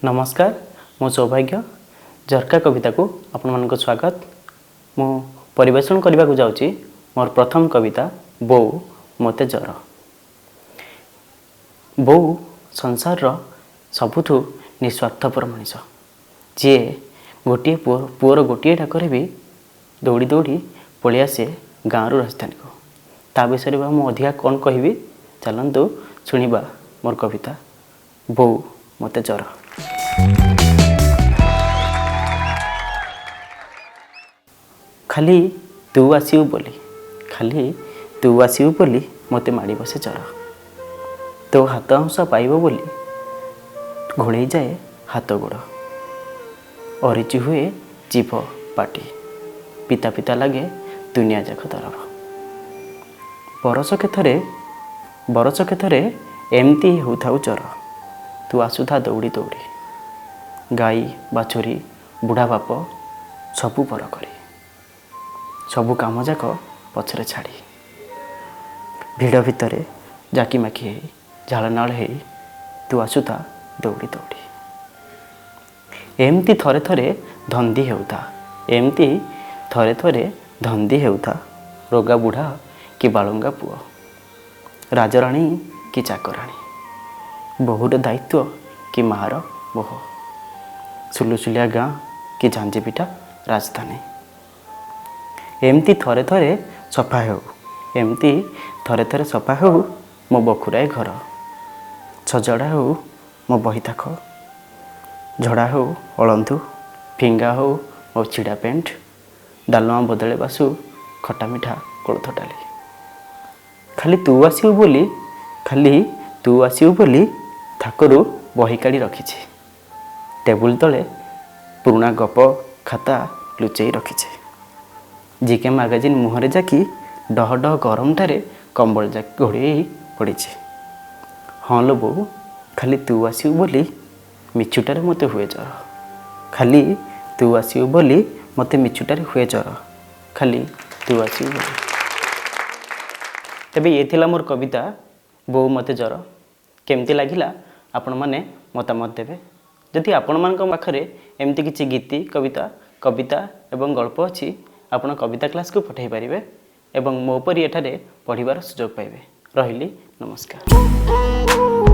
नमस्कार मो सौभाग्य झरका कविता को आपण मानक स्वागत। मु परिवेषण करने को जाऊँगी मोर प्रथम कविता बो मते जर। बो संसार रो सबुठु निस्वार्थपर मनीष जी गोटे पुअर गोटे डाकर भी दौड़ी दौड़ी पलि आसे गाँव राजधानी को। ता विषय में मुझे अधिका कौन कहि चलतु शुणा मोर कविता बो मते जर। खाली तू आसू बोली खाली तू आसू बोली मते माड़ी बसे जर। तो हाथ हंसा पाइब बोली घोड़े जाए हाथ गोड़ अरिचि हुए जीभ पाटी पिता पिता लगे दुनिया जाक तरफ। बरस के थरे एमती होता जर। तू आसुथा दौड़ी दौड़ी गाई बाछुरी बुढ़ा बाप सबू पर करी सबू काम जाक पछरे छाड़ी भिड़ भितर जाकीमाकी है झालनाल है तू आसुथा दौड़ी दौड़ी एमती थरे थरे धंदी हेउता एमती थरे थरे धंदी हेउता रोगा बुढ़ा कि बालुंगा पुओ राजराणी कि चाकराणी बहुर दायित्व कि मार बोह सुलुसुलिया गाँ कि झांझीपिठा राजधानी एमती थरे थरे सफा हो एमती थरे थरे सफा हो मो बखुराए घर सजड़ा हो मो बहीथाक झड़ा हो अलंधु फिंगा हो मो छिड़ा पेंट डालमा बदले बासु खटा मिठा कोलथ डाली खाली तू आसू बोली थाकरू बही काढ़ी रखी टेबुल तले पुराणा गप खाता लुचई रखी जीके मैगजीन मुहरे जाकी डह डह गरम ठारे कंबल जाकी घोड़े पड़ी। हाँ लो बो खाली तू आसू बोली मिछुटारे मते हुए जर। खाली तू आसू बोली मते मिछुटारे हुए जर। खाली तू आसू बोली। तेबे ये थिला मोर कविता बो मते जर। केमती लागिला आपण माने मतामत देवे। जदि आपण मानक पाखरे एमती किछि गीति कविता एवं गल्प अछि आपण कविता क्लास को पठाई पारिबे एवं मो परि एठारे पढ़िबार सुजोग पाइबे। रहिली नमस्कार।